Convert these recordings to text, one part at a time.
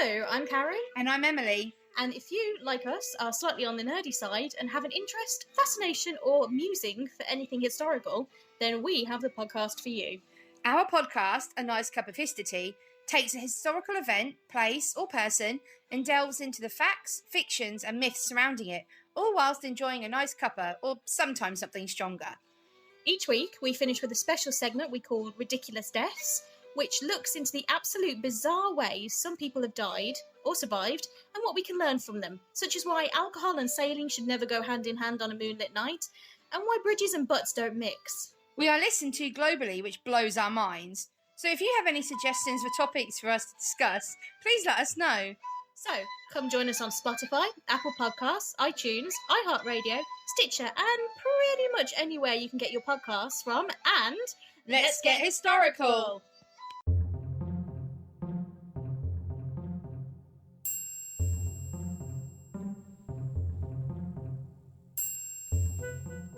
Hello, I'm Karen. And I'm Emily. And if you, like us, are slightly on the nerdy side and have an interest, fascination, or musing for anything historical, then we have the podcast for you. Our podcast, A Nice Cup of History, takes a historical event, place, or person and delves into the facts, fictions, and myths surrounding it, all whilst enjoying a nice cuppa, or sometimes something stronger. Each week, we finish with a special segment we call Ridiculous Deaths, which looks into the absolute bizarre ways some people have died or survived and what we can learn from them, such as why alcohol and sailing should never go hand in hand on a moonlit night, and why bridges and butts don't mix. We are listened to globally, which blows our minds. So if you have any suggestions for topics for us to discuss, please let us know. So, come join us on Spotify, Apple Podcasts, iTunes, iHeartRadio, Stitcher, and pretty much anywhere you can get your podcasts from, and Let's get historical!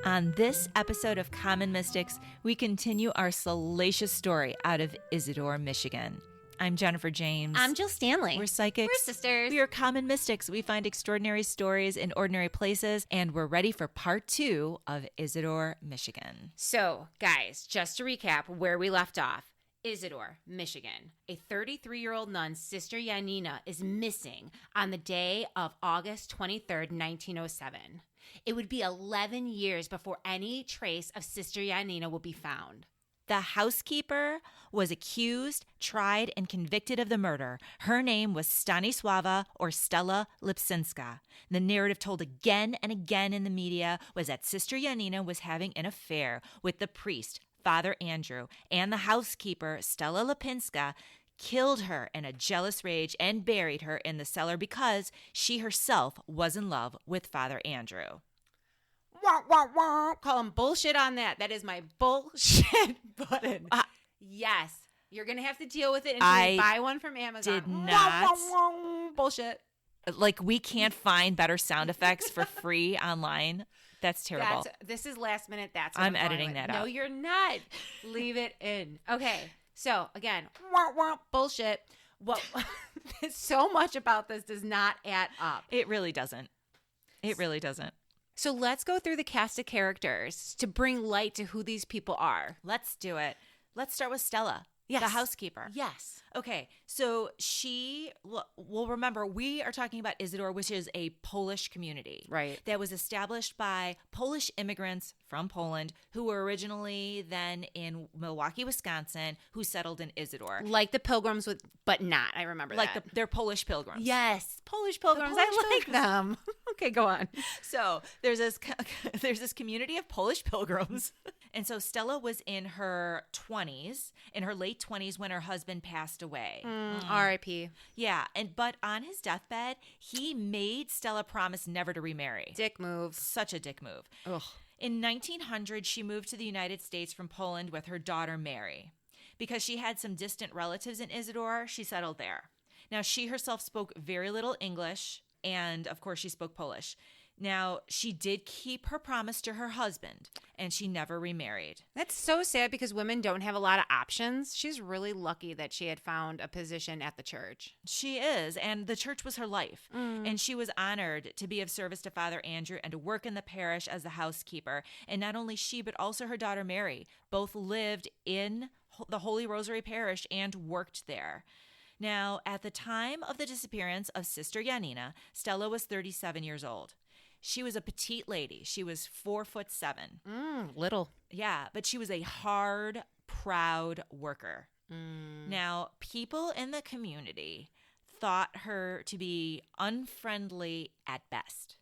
On this episode of Common Mystics, we continue our salacious story out of Isadore, Michigan. I'm Jennifer James. I'm Jill Stanley. We're psychics. We're sisters. We are common mystics. We find extraordinary stories in ordinary places, and we're ready for part 2 of Isadore, Michigan. So, guys, just to recap where we left off. Isadore, Michigan. A 33-year-old nun, Sister Janina, is missing on the day of August 23rd, 1907. It would be 11 years before any trace of Sister Janina will be found. The housekeeper was accused, tried, and convicted of the murder. Her name was Stanisława or Stella Lipsinska. The narrative told again and again in the media was that Sister Janina was having an affair with the priest, Father Andrew, and the housekeeper, Stella Lipinska, killed her in a jealous rage and buried her in the cellar because she herself was in love with Father Andrew. Wah, wah, wah. Call him bullshit on that. That is my bullshit button. Yes. You're going to have to deal with it until you buy one from Amazon. Did not. Wah, wah, wah. Bullshit. Like, we can't find better sound effects for free online. That's terrible. This is last minute. That's what I'm editing that out. No, you're not. Leave it in. Okay. So, again, wah, wah, bullshit. What? So much about this does not add up. It really doesn't. It really doesn't. So let's go through the cast of characters to bring light to who these people are. Let's do it. Let's start with Stella, yes. The housekeeper. Yes. Okay, so well, remember, we are talking about Isadore, which is a Polish community. Right. That was established by Polish immigrants from Poland who were originally then in Milwaukee, Wisconsin, who settled in Isadore. Like the Pilgrims, but not. I remember that. They're Polish pilgrims. Yes, Polish pilgrims. I like them. Okay, go on. So there's this community of Polish pilgrims. And so Stella was in her 20s, in her late 20s, when her husband passed away. R.I.P. Yeah, but on his deathbed, he made Stella promise never to remarry. Dick move. Such a dick move. Ugh. In 1900, she moved to the United States from Poland with her daughter Mary. Because she had some distant relatives in Isadore, she settled there. Now, she herself spoke very little English, and of course, she spoke Polish. Now, she did keep her promise to her husband, and she never remarried. That's so sad because women don't have a lot of options. She's really lucky that she had found a position at the church. She is, and the church was her life. And she was honored to be of service to Father Andrew and to work in the parish as the housekeeper. And not only she, but also her daughter Mary, both lived in the Holy Rosary Parish and worked there. Now, at the time of the disappearance of Sister Janina, Stella was 37 years old. She was a petite lady. She was 4'7". Little. Yeah, but she was a hard, proud worker. Now, people in the community thought her to be unfriendly at best.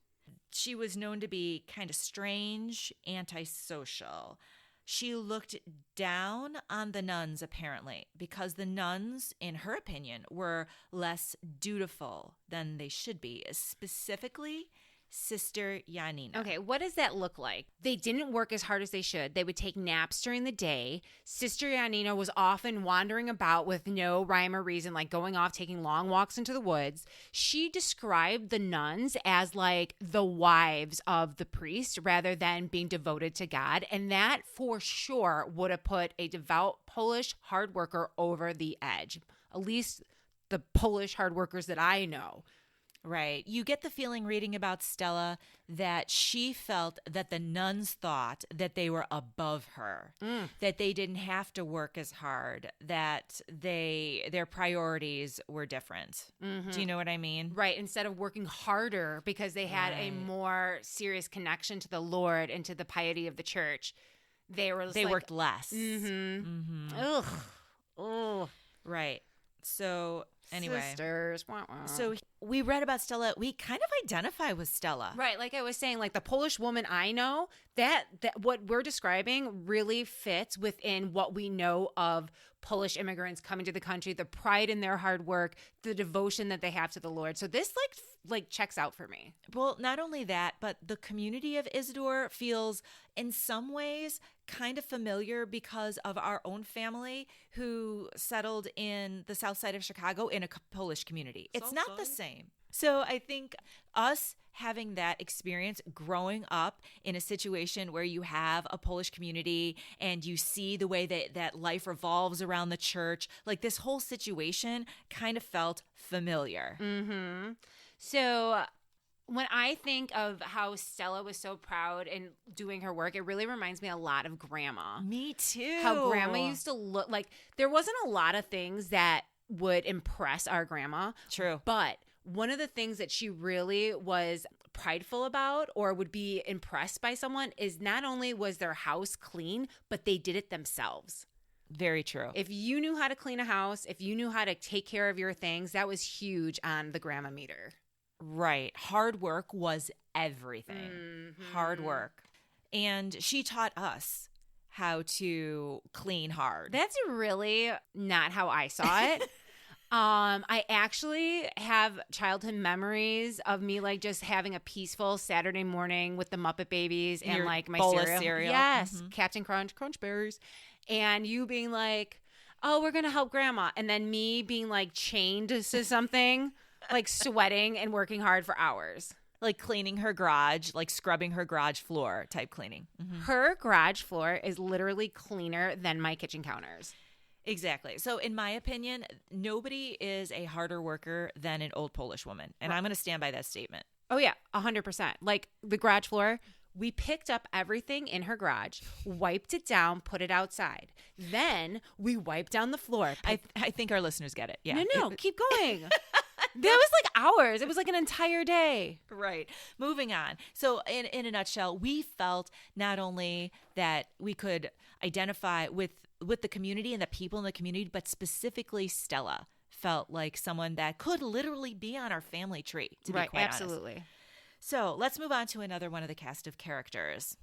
She was known to be kind of strange, antisocial. She looked down on the nuns, apparently, because the nuns, in her opinion, were less dutiful than they should be, specifically Sister Janina. Okay, what does that look like? They didn't work as hard as they should. They would take naps during the day. Sister Janina was often wandering about with no rhyme or reason, like going off, taking long walks into the woods. She described the nuns as like the wives of the priest rather than being devoted to God. And that for sure would have put a devout Polish hard worker over the edge. At least the Polish hard workers that I know. Right. You get the feeling reading about Stella that she felt that the nuns thought that they were above her, that they didn't have to work as hard, that their priorities were different. Do you know what I mean? Right. Instead of working harder because they had a more serious connection to the Lord and to the piety of the church, they worked less. Ugh. Oh. Right. So anyway. Sisters. Wah, wah. So we read about Stella. We kind of identify with Stella. Right. Like I was saying, like the Polish woman I know, that what we're describing really fits within what we know of Polish immigrants coming to the country, the pride in their hard work, the devotion that they have to the Lord. So this like checks out for me. Well, not only that, but the community of Isadore feels in some ways kind of familiar because of our own family who settled in the south side of Chicago in a Polish community. It's not the same. So I think us having that experience growing up in a situation where you have a Polish community and you see the way that life revolves around the church, like this whole situation kind of felt familiar. So when I think of how Stella was so proud in doing her work, it really reminds me a lot of Grandma. Me too. How Grandma used to look like there wasn't a lot of things that would impress our grandma. True. But one of the things that she really was prideful about or would be impressed by someone is not only was their house clean, but they did it themselves. Very true. If you knew how to clean a house, if you knew how to take care of your things, that was huge on the grandma meter. Right. Hard work was everything. Hard work. And she taught us how to clean hard. That's really not how I saw it. I actually have childhood memories of me like just having a peaceful Saturday morning with the Muppet Babies and Your like my bowl of cereal. cereal. Yes, Captain Crunch, Crunch Berries. And you being like, oh, we're going to help grandma. And then me being like chained to something, like sweating and working hard for hours. Like cleaning her garage, like scrubbing her garage floor type cleaning. Her garage floor is literally cleaner than my kitchen counters. Exactly. So in my opinion, nobody is a harder worker than an old Polish woman. And I'm going to stand by that statement. Oh, yeah, 100%. Like the garage floor, we picked up everything in her garage, wiped it down, put it outside. Then we wiped down the floor. I think our listeners get it. Yeah. No, keep going. That was like hours. It was like an entire day. Right. Moving on. So in a nutshell, we felt not only that we could identify with the community and the people in the community, but specifically Stella felt like someone that could literally be on our family tree, to be quite absolutely. honest. So let's move on to another one of the cast of characters.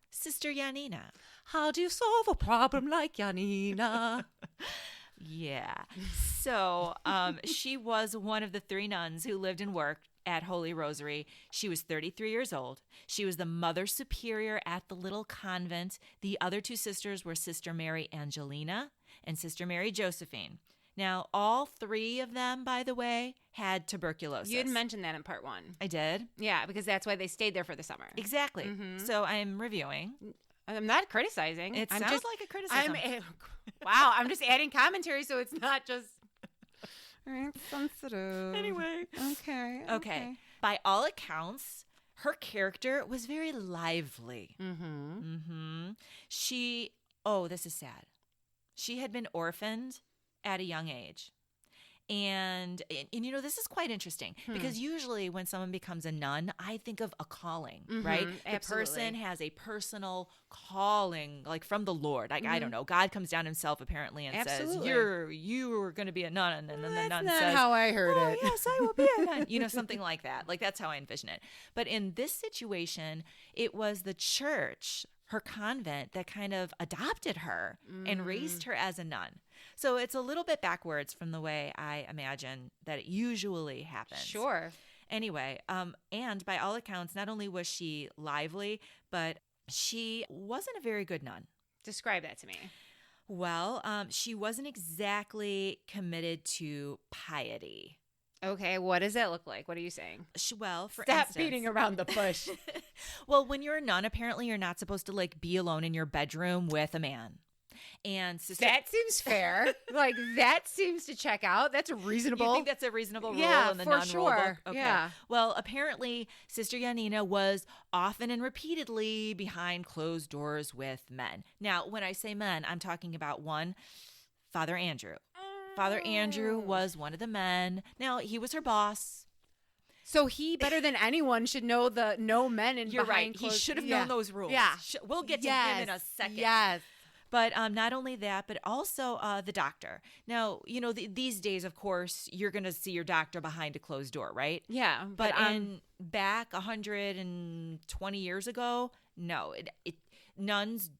Sister Janina. How do you solve a problem like Janina? Yeah. So she was one of the three nuns who lived and worked at Holy Rosary. She was 33 years old. She was the mother superior at the little convent. The other two sisters were Sister Mary Angelina and Sister Mary Josephine. Now, all three of them, by the way, had tuberculosis. You had mentioned that in part 1. I did? Yeah, because that's why they stayed there for the summer. Exactly. So I'm reviewing. I'm not criticizing. It sounds like a criticism. Wow, I'm just adding commentary so it's not just sensitive. Anyway. Okay. By all accounts, her character was very lively. This is sad. She had been orphaned at a young age. And you know, this is quite interesting because usually when someone becomes a nun, I think of a calling, right? The person has a personal calling, like from the Lord. Like, I don't know, God comes down himself apparently and says, you are going to be a nun. And then the nun says, that's how I heard it. Yes, I will be a nun. You know, something like that. Like, that's how I envision it. But in this situation, it was the church, her convent, that kind of adopted her and raised her as a nun. So it's a little bit backwards from the way I imagine that it usually happens. Sure. Anyway, and by all accounts, not only was she lively, but she wasn't a very good nun. Describe that to me. Well, she wasn't exactly committed to piety. Okay, what does that look like? What are you saying? Well, for Stop instance, beating around the bush. Well, when you're a nun, apparently you're not supposed to like be alone in your bedroom with a man. And Sister... That seems fair. Like, that seems to check out. That's reasonable. You think that's a reasonable rule in the for non-rule book? sure. Okay. Yeah. Well, apparently, Sister Yanina was often and repeatedly behind closed doors with men. Now, when I say men, I'm talking about one, Father Andrew. Father Andrew was one of the men. Now, he was her boss. So he, better than anyone, should know the no men in You're behind right. closed... He should have known those rules. Yeah. We'll get to him in a second. Yes. But not only that, but also the doctor. Now, these days, of course, you're going to see your doctor behind a closed door, right? Yeah. But back 120 years ago, no, nuns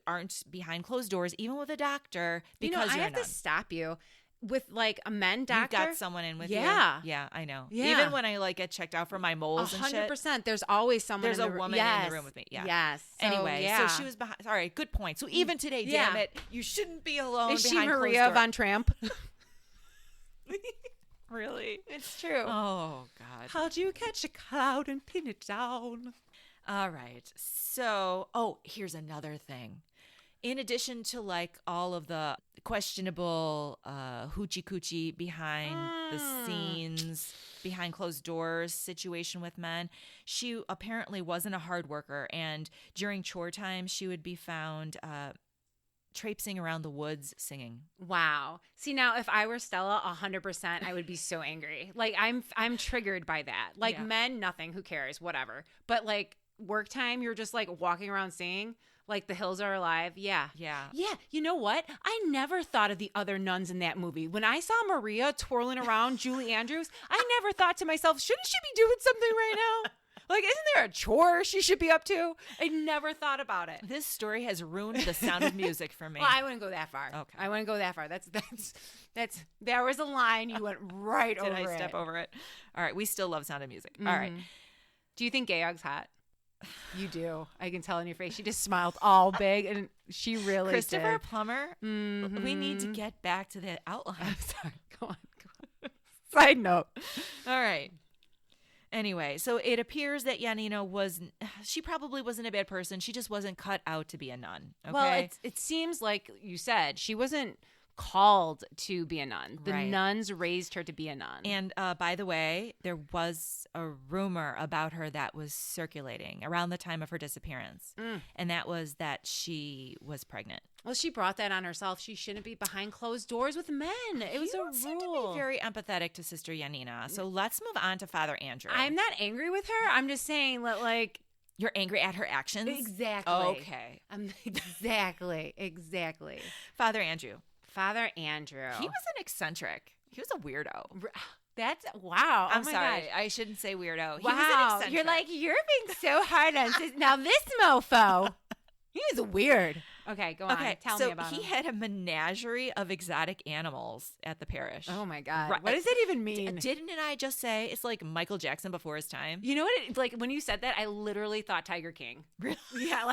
aren't behind closed doors, even with a doctor, because I you're have a nun. to stop you with like a men doctor. You've got someone in with you. Yeah, I know. Yeah. Even when I get checked out for my moles and shit. 100%. There's always someone. There's in a the woman in the room with me. Yeah. Yes. So, Anyway, yeah. so she was behind. All right, good point. So even today, damn it, you shouldn't be alone. Is she behind closed Maria door. von Tramp? Really? It's true. Oh God. How'd you catch a cloud and pin it down? All right. So, here's another thing. In addition to all of the questionable hoochie coochie behind the scenes, behind closed doors situation with men, she apparently wasn't a hard worker. And during chore time, she would be found traipsing around the woods singing. Wow. See, now if I were Stella, 100%, I would be so angry. Like I'm triggered by that. Like Yeah. men, nothing, who cares, whatever. But like work time, you're just walking around singing. Like The Hills Are Alive. Yeah. Yeah. Yeah. You know what? I never thought of the other nuns in that movie. When I saw Maria twirling around Julie Andrews, I never thought to myself, shouldn't she be doing something right now? Isn't there a chore she should be up to? I never thought about it. This story has ruined the Sound of Music for me. Well, I wouldn't go that far. Okay. I wouldn't go that far. That's there was a line, you went right over Did it. I step over it? All right. We still love Sound of Music. All right. Do you think Georg's hot? You do. I can tell in your face. She just smiled all big, and she really Christopher did. Plummer, we need to get back to the outline. I'm sorry. Go on. Side note. All right. Anyway, so it appears that Yanina she probably wasn't a bad person. She just wasn't cut out to be a nun. Okay? Well, it seems like you said she wasn't called to be a nun. The Right. nuns raised her to be a nun. And by the way, there was a rumor about her that was circulating around the time of her disappearance. And that was that she was pregnant. Well, she brought that on herself. She shouldn't be behind closed doors with men. It was You a don't seem to rule. be very empathetic to Sister Yanina. So let's move on to Father Andrew. I'm not angry with her. I'm just saying that, You're angry at her actions? exactly. Okay. Exactly. Father Andrew. Father Andrew. He was an eccentric. He was a weirdo. That's wow. I'm oh my sorry. gosh. I shouldn't say weirdo. He was an Wow. eccentric. You're being so hard on now this mofo. He was weird. Okay, go on. Okay, Tell so me about he him. had a menagerie of exotic animals at the parish. Oh my god. Right. What does that even mean? Didn't I just say it's like Michael Jackson before his time? You know what? When you said that, I literally thought Tiger King. Really? Yeah,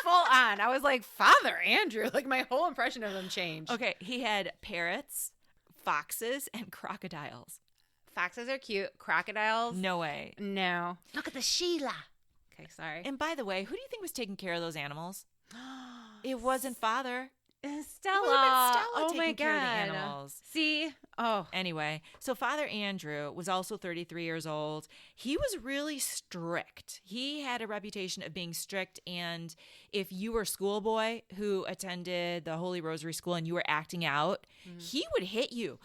full on. I was like, Father Andrew. My whole impression of him changed. Okay, he had parrots, foxes, and crocodiles. Foxes are cute. Crocodiles? No way. No. Look at the Sheila. Okay, sorry. And by the way, who do you think was taking care of those animals? It wasn't Father. Stella. It would've been Stella Oh my taking care of the god. animals. See? Oh. Anyway, so Father Andrew was also 33 years old. He was really strict. He had a reputation of being strict, and if you were a schoolboy who attended the Holy Rosary School and you were acting out, he would hit you.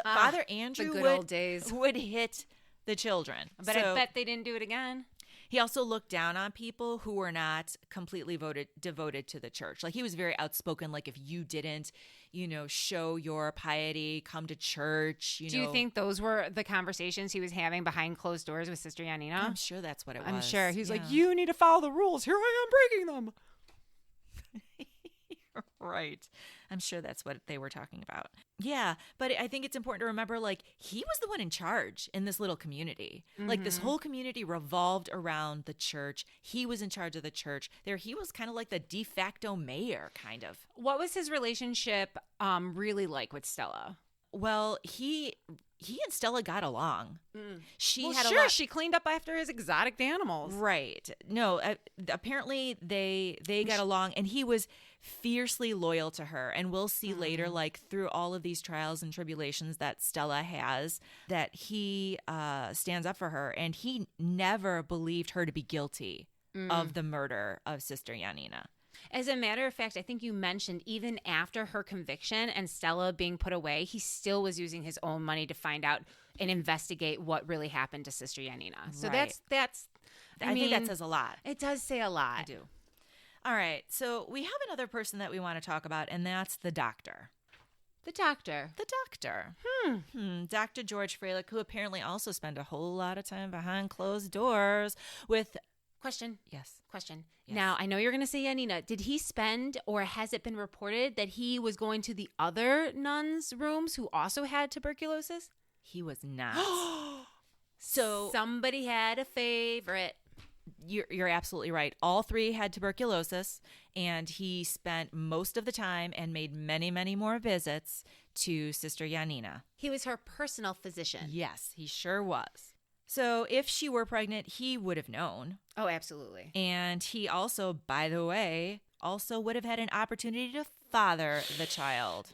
Father Andrew good old days. would hit the children. But I bet they didn't do it again. He also looked down on people who were not completely devoted to the church. He was very outspoken. If you didn't, show your piety, come to church. Do you think those were the conversations he was having behind closed doors with Sister Yanina? I'm sure that's what it was. I'm sure. He was like, Yeah. you need to follow the rules. Here I am breaking them. Right. I'm sure that's what they were talking about. Yeah, but I think it's important to remember, he was the one in charge in this little community. This whole community revolved around the church. He was in charge of the church. He was kind of like the de facto mayor, kind of. What was his relationship really like with Stella? Well, he and Stella got along. She had sure, she cleaned up after his exotic animals. Right. No, apparently they got along, and he was fiercely loyal to her. And we'll see later, like through all of these trials and tribulations that Stella has, that he stands up for her. And he never believed her to be guilty of the murder of Sister Janina. As a matter of fact, I think you mentioned even after her conviction and Stella being put away, he still was using his own money to find out and investigate what really happened to Sister Janina. So Right. that's I think that says a lot. It does say a lot. I do. All right. So we have another person that we want to talk about, and that's the doctor. The doctor. The doctor. Dr. George Freilich, who apparently also spent a whole lot of time behind closed doors with... Question. Yes. Question. Yes. Now, I know you're going to say Janina. Did he spend, or has it been reported that he was going to the other nuns' rooms who also had tuberculosis? He was not. So somebody had a favorite. You're absolutely right. All three had tuberculosis, and he spent most of the time and made many, many more visits to Sister Janina. He was her personal physician. Yes, he sure was. So if she were pregnant, he would have known. Oh, absolutely. And he also, by the way, also would have had an opportunity to father the child.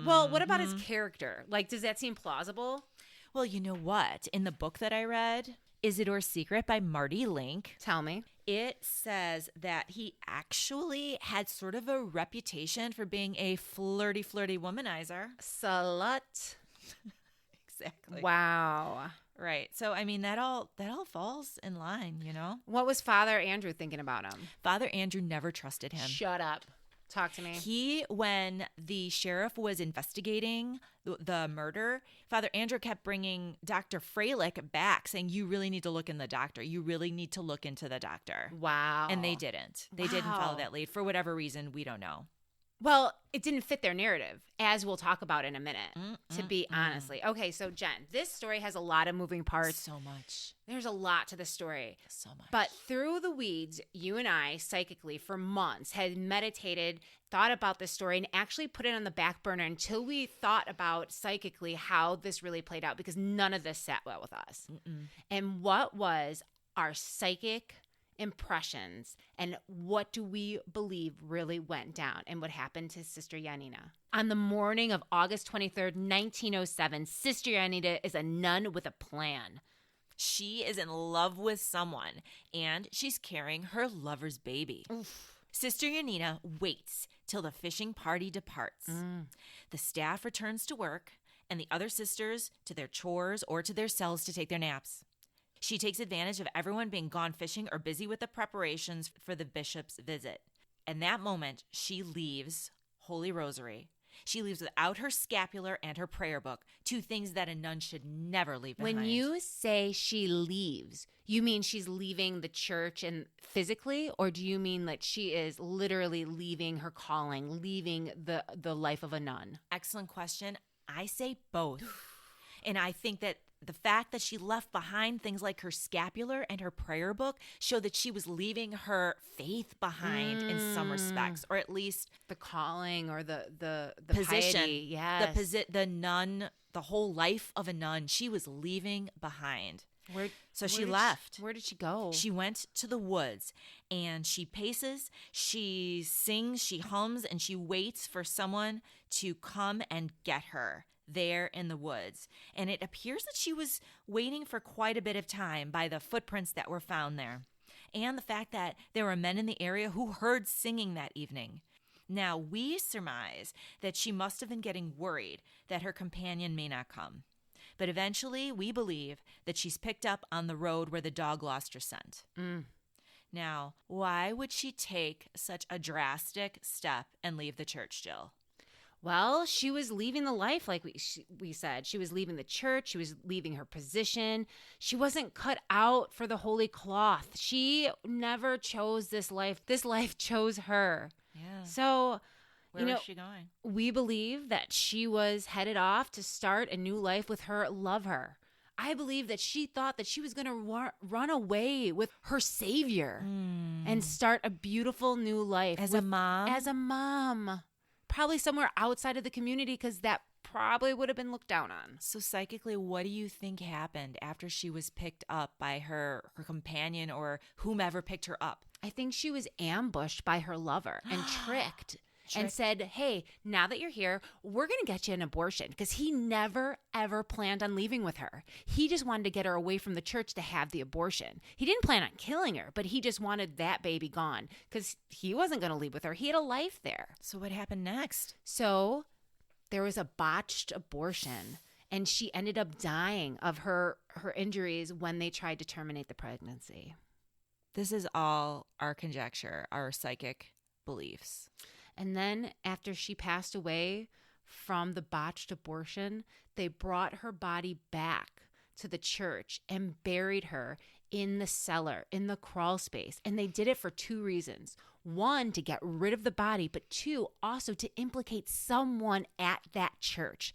Well, what about his character? Like, does that seem plausible? Well, you know what? In the book that I read, Isadore's Secret by Marty Link, Tell me. it says that he actually had sort of a reputation for being a flirty womanizer. Slut. Exactly. Wow. Right. So, I mean, that all falls in line, you know? What was Father Andrew thinking about him? Father Andrew never trusted him. Shut up. Talk to me. When the sheriff was investigating the murder, Father Andrew kept bringing Dr. Freilich back, saying, you really need to look in the doctor. You really need to look into the doctor. Wow. And they didn't. They didn't follow Wow. that lead. For whatever reason, we don't know. Well, it didn't fit their narrative, as we'll talk about in a minute, to be honestly. Okay, so Jen, this story has a lot of moving parts. So much. There's a lot to the story. So much. But through the weeds, you and I, psychically, for months, had meditated, thought about this story, and actually put it on the back burner until we thought about psychically how this really played out, because none of this sat well with us. And what was our psychic impressions, and what do we believe really went down and what happened to Sister Janina? On the morning of August 23rd, 1907, Sister Janina is a nun with a plan. She is in love with someone, and she's carrying her lover's baby. Oof. Sister Janina waits till the fishing party departs. The staff returns to work, and the other sisters to their chores or to their cells to take their naps. She takes advantage of everyone being gone fishing or busy with the preparations for the bishop's visit. And that moment, she leaves Holy Rosary. She leaves without her scapular and her prayer book, two things that a nun should never leave behind. When you say she leaves, you mean she's leaving the church and physically, or do you mean that she is literally leaving her calling, leaving the life of a nun? Excellent question. I say both. And I think that the fact that she left behind things like her scapular and her prayer book show that she was leaving her faith behind in some respects, or at least The calling or the position. piety, yes. The nun, the whole life of a nun, she was leaving behind. So she left. Where did she go? She went to the woods, and she paces, she sings, she hums, and she waits for someone to come and get her there in the woods. And it appears that she was waiting for quite a bit of time by the footprints that were found there, and the fact that there were men in the area who heard singing that evening. Now, we surmise that she must have been getting worried that her companion may not come. But eventually, we believe that she's picked up on the road where the dog lost her scent. Now, why would she take such a drastic step and leave the church, Jill? Well, she was leaving the life, like we said. She was leaving the church. She was leaving her position. She wasn't cut out for the holy cloth. She never chose this life. This life chose her. Yeah. So, Where was she going? we believe that she was headed off to start a new life with her lover. I believe that she thought that she was going to run away with her savior and start a beautiful new life. As a mom? As a mom. Probably somewhere outside of the community, because that probably would have been looked down on. So psychically, what do you think happened after she was picked up by her companion or whomever picked her up? I think she was ambushed by her lover and tricked. And said, hey, now that you're here, we're going to get you an abortion. Because he never, ever planned on leaving with her. He just wanted to get her away from the church to have the abortion. He didn't plan on killing her, but he just wanted that baby gone. Because he wasn't going to leave with her. He had a life there. So what happened next? So there was a botched abortion. And she ended up dying of her injuries when they tried to terminate the pregnancy. This is all our conjecture, our psychic beliefs. And then after she passed away from the botched abortion, they brought her body back to the church and buried her in the cellar, in the crawl space. And they did it for 2 reasons. 1, to get rid of the body, but 2, also to implicate someone at that church.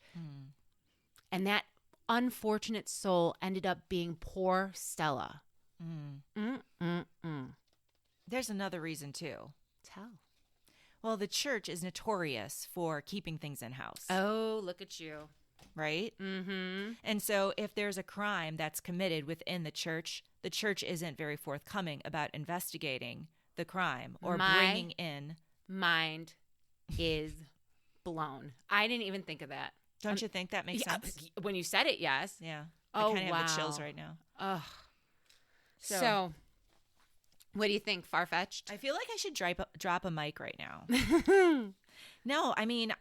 And that unfortunate soul ended up being poor Stella. There's another reason too. Tell. Well, the church is notorious for keeping things in house. Oh, look at you. Right? Mm-hmm. And so if there's a crime that's committed within the church isn't very forthcoming about investigating the crime or bringing in. Mind is blown. I didn't even think of that. Don't you think that makes sense? When you said it, yes. Yeah. Oh, I kind of have the wow. chills right now. Ugh. So, what do you think? Far-fetched? I feel like I should drop a mic right now. No, I mean,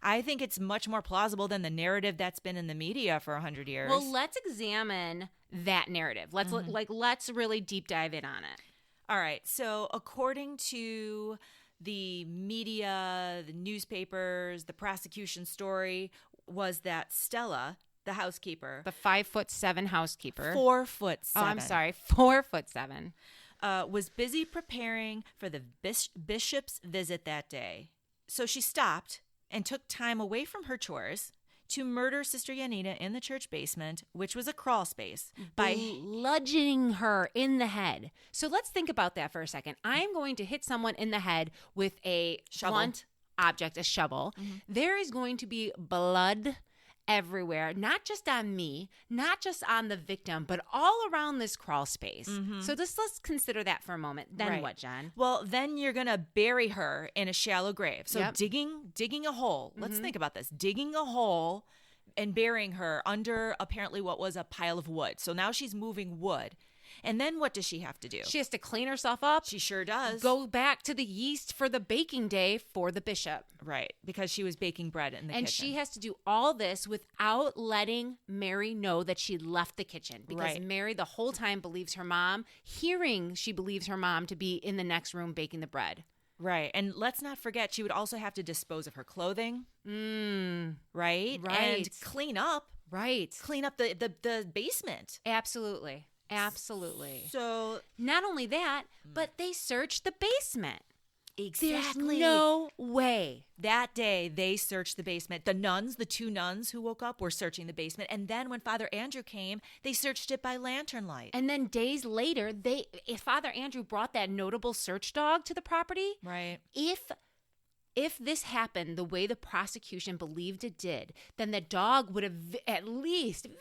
I think it's much more plausible than the narrative that's been in the media for 100 years. Well, let's examine that narrative. Let's really deep dive in on it. All right. So, according to the media, the newspapers, the prosecution story was that Stella, the housekeeper, The 5'7" housekeeper. 4'7". Oh, I'm sorry. 4'7". Was busy preparing for the bishop's visit that day. So she stopped and took time away from her chores to murder Sister Yanina in the church basement, which was a crawl space, by bludgeoning her in the head. So let's think about that for a second. I'm going to hit someone in the head with a blunt object, a shovel. Mm-hmm. There is going to be blood everywhere, not just on me, not just on the victim, but all around this crawl space. Mm-hmm. So let's consider that for a moment. Then what, Jen? Well, then you're going to bury her in a shallow grave. So digging a hole. Let's think about this. Digging a hole and burying her under apparently what was a pile of wood. So now she's moving wood. And then what does she have to do? She has to clean herself up. She sure does. Go back to the yeast for the baking day for the bishop. Right, because she was baking bread in the kitchen. And she has to do all this without letting Mary know that she left the kitchen. Because Mary the whole time believes her mom, she believes her mom to be in the next room baking the bread. Right. And let's not forget, she would also have to dispose of her clothing. Right? And clean up. Right. Clean up the basement. Absolutely. Absolutely. So not only that, but they searched the basement. Exactly. There's no way. That day, they searched the basement. The 2 nuns who woke up were searching the basement. And then when Father Andrew came, they searched it by lantern light. And then days later, Father Andrew brought that notable search dog to the property. Right. If this happened the way the prosecution believed it did, then the dog would have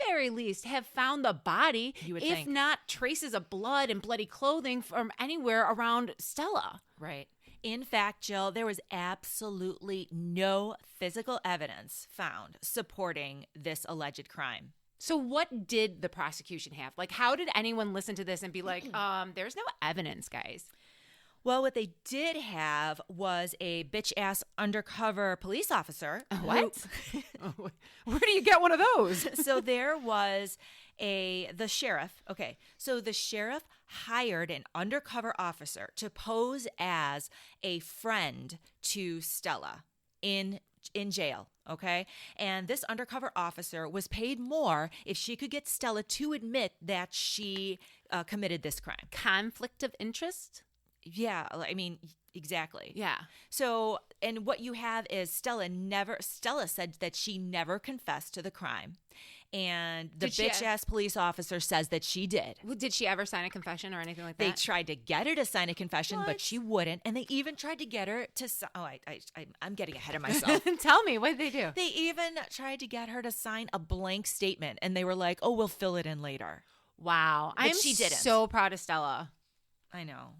very least, have found the body, if not traces of blood and bloody clothing from anywhere around Stella. Right. In fact, Jill, there was absolutely no physical evidence found supporting this alleged crime. So what did the prosecution have? Like, how did anyone listen to this and be like, there's no evidence, guys? Well, what they did have was a bitch-ass undercover police officer. What? Where do you get one of those? So there was the sheriff. Okay, so the sheriff hired an undercover officer to pose as a friend to Stella in jail, okay? And this undercover officer was paid more if she could get Stella to admit that she committed this crime. Conflict of interest? Yeah, I mean, exactly. Yeah. So, and what you have is Stella said that she never confessed to the crime. And the bitch-ass police officer says that she did. Well, did she ever sign a confession or anything like that? They tried to get her to sign a confession, but she wouldn't. And they even tried to get her to I'm getting ahead of myself. Tell me, what did they do? They even tried to get her to sign a blank statement. And they were like, oh, we'll fill it in later. Wow. But she didn't. So proud of Stella. I know.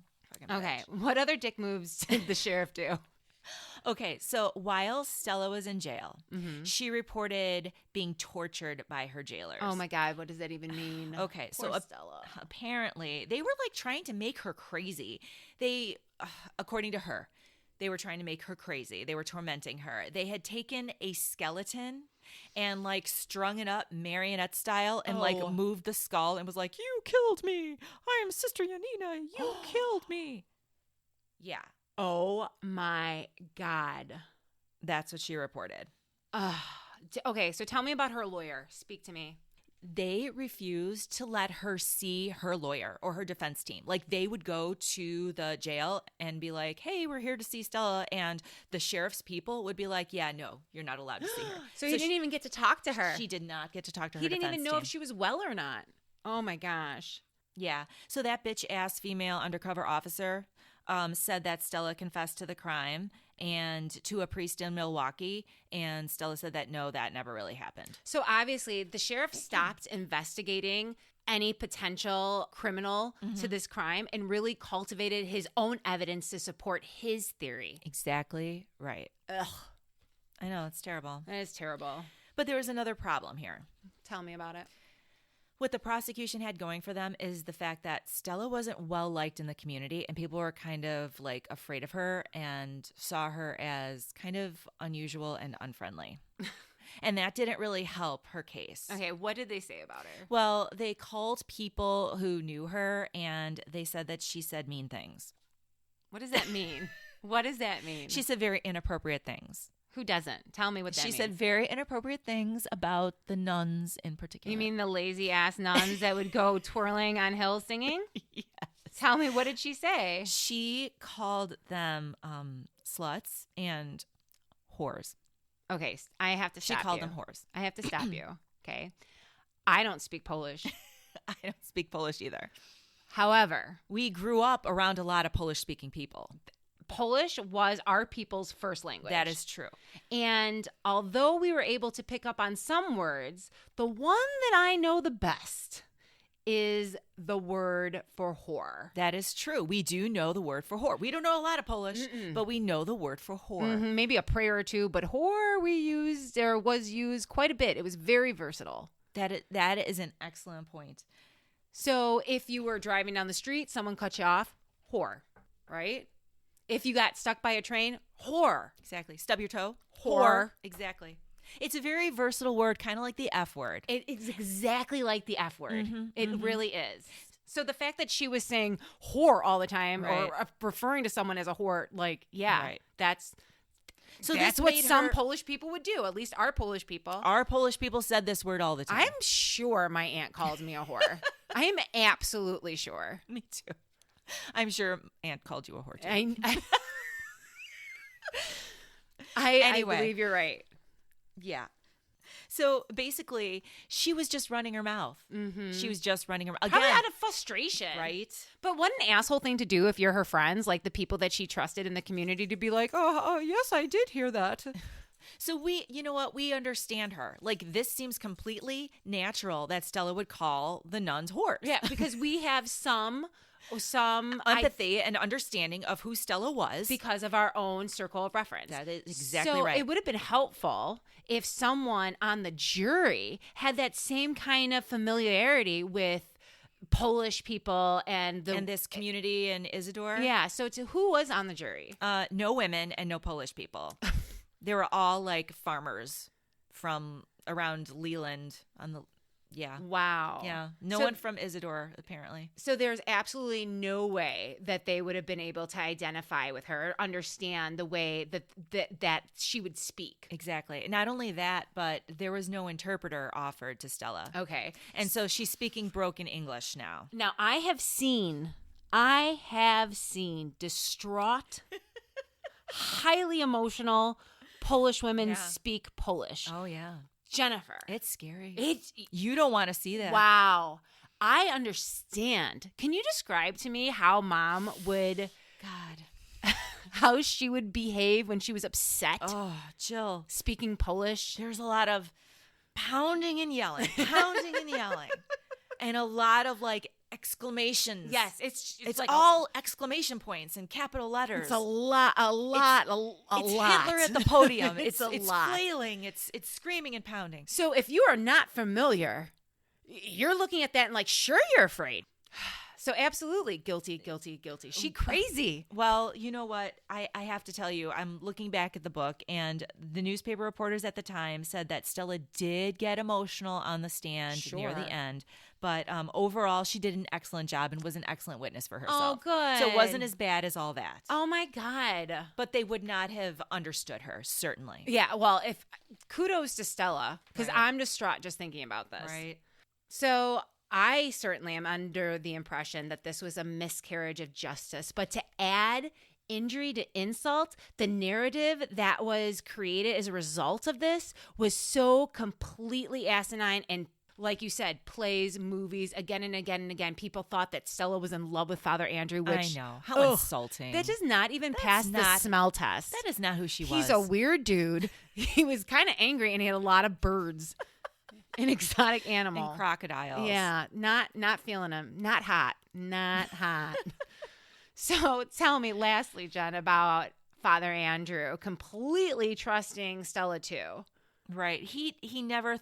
fucking bitch. Okay. What other dick moves did the sheriff do? Okay, so while Stella was in jail, she reported being tortured by her jailers. Oh my God, what does that even mean? Okay, Poor so Stella. apparently they were like trying to make her crazy. They, according to her, they were trying to make her crazy. They were tormenting her. They had taken a skeleton and like strung it up marionette style and like moved the skull and was like, "You killed me. I am Sister Yanina. You killed me." Yeah. Oh my God. That's what she reported. Okay, so tell me about her lawyer. Speak to me. They refused to let her see her lawyer or her defense team. Like they would go to the jail and be like, "Hey, we're here to see Stella." And the sheriff's people would be like, "Yeah, no, you're not allowed to see her." So he didn't even get to talk to her. She did not get to talk to her He didn't defense even know team. if she was well or not. Oh my gosh. Yeah. So that bitch ass female undercover officer said that Stella confessed to the crime and to a priest in Milwaukee. And Stella said that no, that never really happened. So obviously the sheriff stopped investigating any potential criminal to this crime and really cultivated his own evidence to support his theory. Exactly right. Ugh. I know, it's terrible. That is terrible. But there was another problem here. Tell me about it. What the prosecution had going for them is the fact that Stella wasn't well liked in the community and people were kind of like afraid of her and saw her as kind of unusual and unfriendly. And that didn't really help her case. Okay, what did they say about her? Well, they called people who knew her and they said that she said mean things. What does that mean? What does that mean? She said very inappropriate things. Who doesn't? Tell me what that means. She said very inappropriate things about the nuns in particular. You mean the lazy ass nuns that would go twirling on hills singing? Yes. Tell me, what did she say? She called them sluts and whores. Okay, I have to stop She called you. them whores. I have to stop you, okay? I don't speak Polish. I don't speak Polish either. However, We grew up around a lot of Polish-speaking people. Polish was our people's first language. That is true. And although we were able to pick up on some words, the one that I know the best is the word for whore. That is true. We do know the word for whore. We don't know a lot of Polish, but we know the word for whore. Maybe a prayer or two, but whore was used quite a bit. It was very versatile. That is an excellent point. So if you were driving down the street, someone cut you off, whore, right? If you got stuck by a train, whore. Exactly. Stub your toe. Whore. Exactly. It's a very versatile word, kind of like the F word. It is exactly like the F word. It really is. So the fact that she was saying whore all the time Right. or referring to someone as a whore, like, yeah, Right. that's So that's this what made some her- Polish people would do, at least our Polish people. Our Polish people said this word all the time. I'm sure my aunt calls me a whore. I am absolutely sure. Me too. I'm sure Aunt called you a whore too. I Anyway. believe you're right. Yeah. So basically, she was just running her mouth. She was just running her mouth. Probably Again, out of frustration. right? But what an asshole thing to do if you're her friends, like the people that she trusted in the community, to be like, oh, yes, I did hear that. So you know what? We understand her. Like, this seems completely natural that Stella would call the nuns whores. Yeah, because we have some Empathy and understanding of who Stella was. because of our own circle of reference. That is exactly so right. it would have been helpful if someone on the jury had that same kind of familiarity with Polish people and this community in Isadore. Yeah. So who was on the jury? No women and no Polish people. They were all like farmers from around Leland on the Wow. Yeah. No So- one from Isadore, apparently. So there's absolutely no way that they would have been able to identify with her, understand the way that she would speak. Exactly. Not only that, but there was no interpreter offered to Stella. Okay. And so she's speaking broken English now. Now I have seen distraught, highly emotional Polish women Yeah. speak Polish. Oh, yeah. Jennifer. It's scary. It's You don't want to see that. wow. I understand. Can you describe to me how mom would God. how she would behave when she was upset Oh, Jill. speaking Polish? There's a lot of pounding and yelling, and a lot of like exclamations. Yes, it's like all exclamation points and capital letters. It's a lot. It's Hitler at the podium. It's it's lot. flailing. It's screaming and pounding. So if you are not familiar, you're looking at that and like, sure, you're afraid. So absolutely guilty. She crazy. Well, you know what? I have to tell you, I'm looking back at the book, and the newspaper reporters at the time said that Stella did get emotional on the stand near the end. But overall, she did an excellent job and was an excellent witness for herself. Oh, good. So it wasn't as bad as all that. Oh, my God. But they would not have understood her, certainly. Yeah, well, kudos to Stella, because Right. I'm distraught just thinking about this. Right. So I certainly am under the impression that this was a miscarriage of justice. But to add injury to insult, the narrative that was created as a result of this was so completely asinine and, like you said, plays, movies, again and again and again. People thought that Stella was in love with Father Andrew, which... I know. How insulting. That does not even pass the smell test. That is not who she was. He's a weird dude. He was kind of angry, and he had a lot of birds and exotic animals. And crocodiles. Yeah, not feeling him. Not hot. So tell me, lastly, Jen, about Father Andrew completely trusting Stella too. Right. He never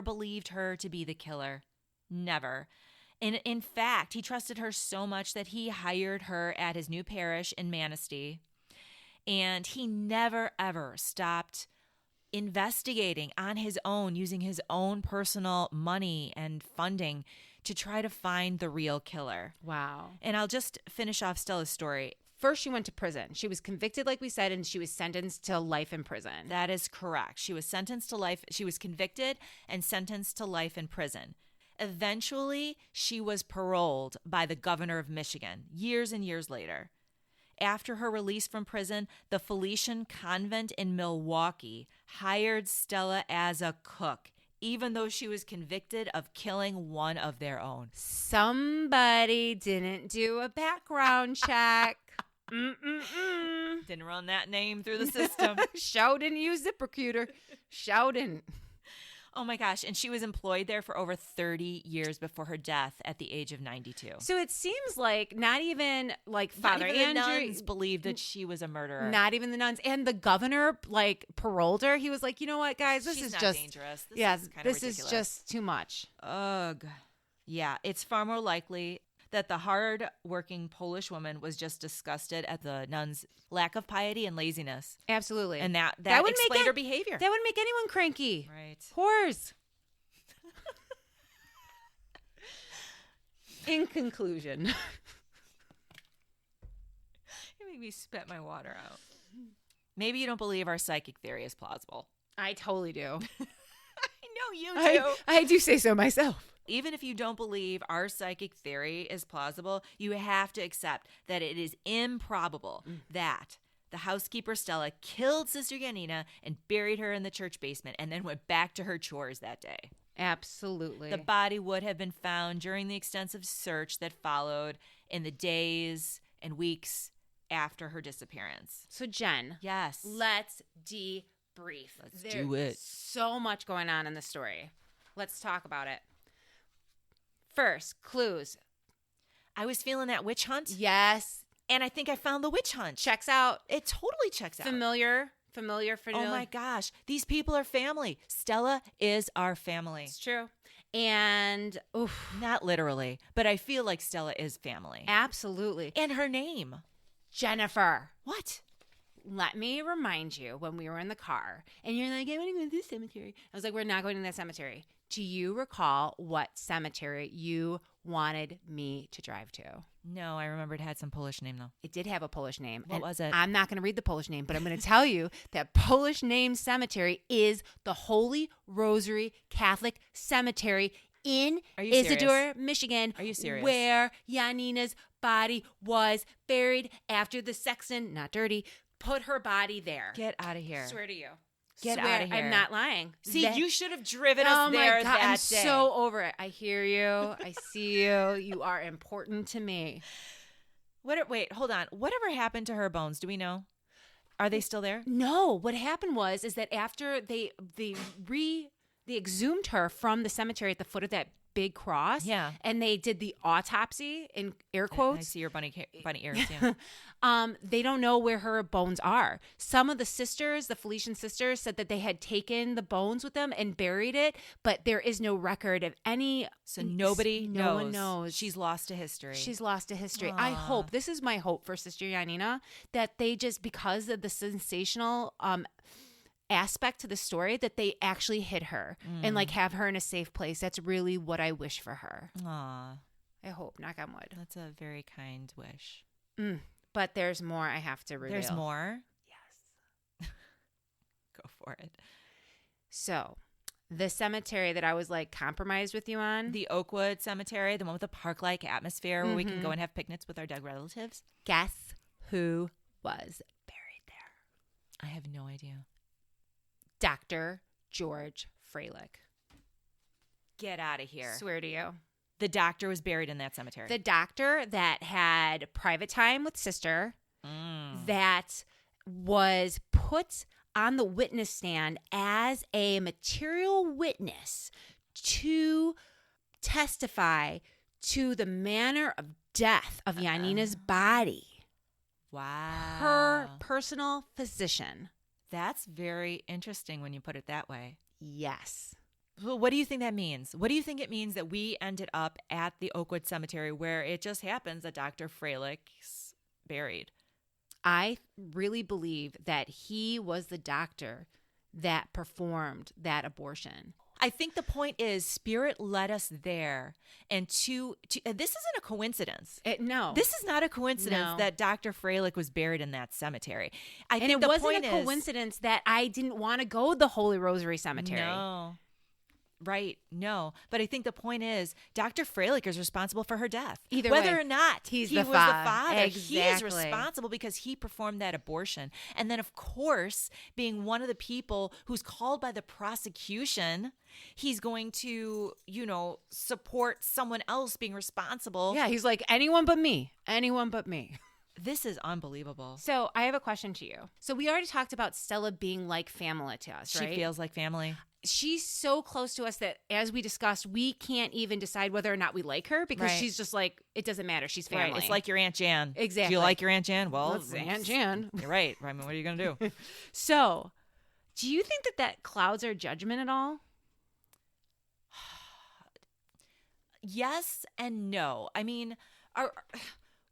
believed her to be the killer. Never. And in fact, he trusted her so much that he hired her at his new parish in Manistee. And he never, ever stopped investigating on his own, using his own personal money and funding to try to find the real killer. Wow. And I'll just finish off Stella's story. First, she went to prison. She was convicted, like we said, and she was sentenced to life in prison. That is correct. She was sentenced to life. She was convicted and sentenced to life in prison. Eventually, she was paroled by the governor of Michigan years and years later. After her release from prison, the Felician Convent in Milwaukee hired Stella as a cook, even though she was convicted of killing one of their own. Somebody didn't do a background check. Didn't run that name through the system. Show didn't use ZipRecruiter. Show didn't. Oh my gosh. And she was employed there for over 30 years before her death at the age of 92. So it seems like not even like Father Not even Andrew the nuns believed that she was a murderer. Not even the nuns. And the governor like paroled her. He was like, you know what, guys, this She's is not just dangerous. This is kind of this ridiculous. is just too much. Ugh. Yeah, it's far more likely that the hard-working Polish woman was just disgusted at the nuns' lack of piety and laziness. Absolutely. And that would explained make her behavior. That would make anyone cranky. Right. Whores. In conclusion. You make me spit my water out. Maybe you don't believe our psychic theory is plausible. I totally do. I know you do. I do say so myself. Even if you don't believe our psychic theory is plausible, you have to accept that it is improbable that the housekeeper Stella killed Sister Janina and buried her in the church basement and then went back to her chores that day. Absolutely. The body would have been found during the extensive search that followed in the days and weeks after her disappearance. So, Jen. Yes. Let's debrief. Let's do it. So much going on in the story. Let's talk about it. First, clues. I was feeling that witch hunt. Yes. And I think I found the witch hunt. Checks out. It totally checks out. Familiar. Oh my gosh. These people are family. Stella is our family. It's true. And, Not literally, but I feel like Stella is family. Absolutely. And her name. Jennifer. What? Let me remind you when we were in the car and you're like, I want to go to this cemetery. I was like, we're not going to that cemetery. Do you recall what cemetery you wanted me to drive to? No, I remember it had some Polish name, though. It did have a Polish name. What was it? I'm not going to read the Polish name, but I'm going to tell you that Polish name cemetery is the Holy Rosary Catholic Cemetery in Isadore, Michigan. Are you serious? Where Janina's body was buried after the sexton, not dirty, put her body there. Get out of here. Swear to you. Get out of here. I'm not lying. See, you should have driven us there that I'm day. so over it. I hear you. I see you. You are important to me. Wait, hold on. Whatever happened to her bones? Do we know? Are they still there? No. What happened was that after they exhumed her from the cemetery at the foot of that big cross. Yeah. And they did the autopsy in air I quotes. see your bunny ears. Yeah. They don't know where her bones are. Some of the sisters, the Felician sisters, said that they had taken the bones with them and buried it, but there is no record of any. So nobody no knows. one knows. She's lost to history. She's lost to history. I hope, this is my hope for Sister Yanina, that they just, because of the sensational aspect to the story, that they actually hit her and like have her in a safe place. That's really what I wish for her. Aw, I hope, knock on wood. that's a very kind wish. But there's more I have to reveal. There's more? Yes. Go for it. So, the cemetery that I was like compromised with you on, The Oakwood Cemetery, the one with the park-like atmosphere where we can go and have picnics with our dead relatives. guess who was buried there? I have no idea. Dr. George Freilich. Get out of here. Swear to you. The doctor was buried in that cemetery. The doctor that had private time with Sister, that was put on the witness stand as a material witness to testify to the manner of death of Yanina's body. Wow. Her personal physician. That's very interesting when you put it that way. Yes. Well, what do you think that means? What do you think it means that we ended up at the Oakwood Cemetery where it just happens that Dr. Freilich's buried? I really believe that he was the doctor that performed that abortion. I think the point is Spirit led us there. And this isn't a coincidence. No. This is not a coincidence No. that Dr. Freilich was buried in that cemetery. I And think it the wasn't point a is- coincidence that I didn't want to go to the Holy Rosary Cemetery. No. Right. No. But I think the point is Dr. Freilich is responsible for her death. Either Whether way, or not he's he the was father. the father. He is Exactly. responsible because he performed that abortion. And then, of course, being one of the people who's called by the prosecution, he's going to, support someone else being responsible. Yeah, he's like, anyone but me. Anyone but me. This is unbelievable. So I have a question to you. So we already talked about Stella being like family to us, She right? feels like family. She's so close to us that, as we discussed, we can't even decide whether or not we like her because Right. she's just like, it doesn't matter. She's family. Right. It's like your Aunt Jan. Exactly. Do you like your Aunt Jan? Well, It's Aunt Jan. You're right. I mean, what are you going to do? So, do you think that clouds our judgment at all? Yes and no. I mean,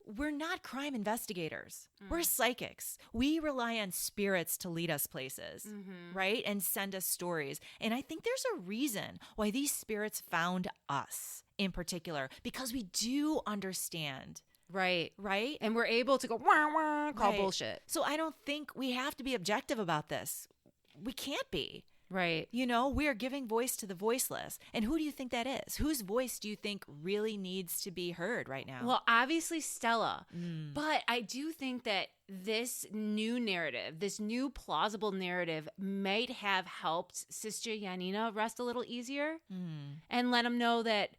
we're not crime investigators. We're psychics. We rely on spirits to lead us places, right? And send us stories. And I think there's a reason why these spirits found us in particular, because we do understand, Right. right? And we're able to go, wah, wah, call Right. bullshit. So I don't think we have to be objective about this. We can't be. Right. We are giving voice to the voiceless. And who do you think that is? Whose voice do you think really needs to be heard right now? Well, obviously Stella. But I do think that this new narrative, this new plausible narrative might have helped Sister Yanina rest a little easier and let him know that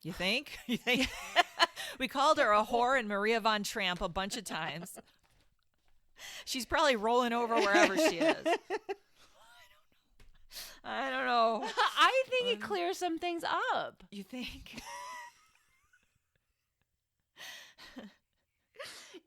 You think? You think? We called her a whore and Maria von Tramp a bunch of times. She's probably rolling over wherever she is. I don't know. I think it clears some things up. You think?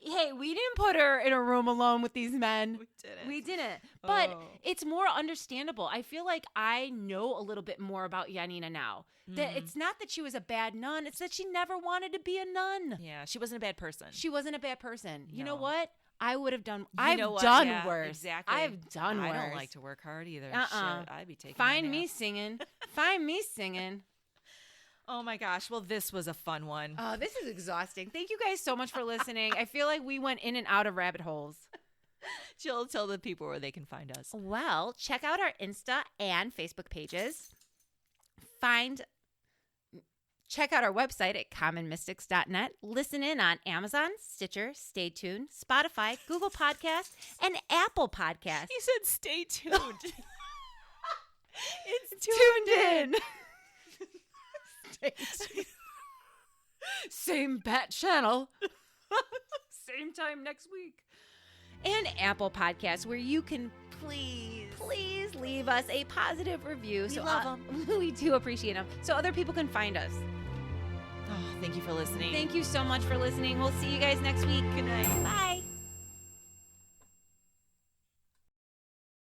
Hey, we didn't put her in a room alone with these men. didn't. We didn't. But Oh. it's more understandable. I feel like I know a little bit more about Yanina now. That it's not that she was a bad nun, it's that she never wanted to be a nun. Yeah, she wasn't a bad person. She wasn't a bad person. You know No. what? I would have done. You I've know what? done Yeah, worse. Exactly. I've done worse. I don't like to work hard either. Uh-uh. Shit, I'd be taking Find my me nap. singing. Find me singing. Oh my gosh. Well, this was a fun one. Oh, this is exhausting. Thank you guys so much for listening. I feel like we went in and out of rabbit holes. Jill, tell the people where they can find us. Well, check out our Insta and Facebook pages. Check out our website at commonmystics.net. Listen in on Amazon, Stitcher, Stay Tuned, Spotify, Google Podcasts, and Apple Podcasts. You said stay tuned. It's Tuned in. Same bat channel. Same time next week. and Apple Podcasts, where you can please leave us a positive review. We love them. We do appreciate them. So other people can find us. Oh, thank you for listening. Thank you so much for listening. We'll see you guys next week. Good night. Bye.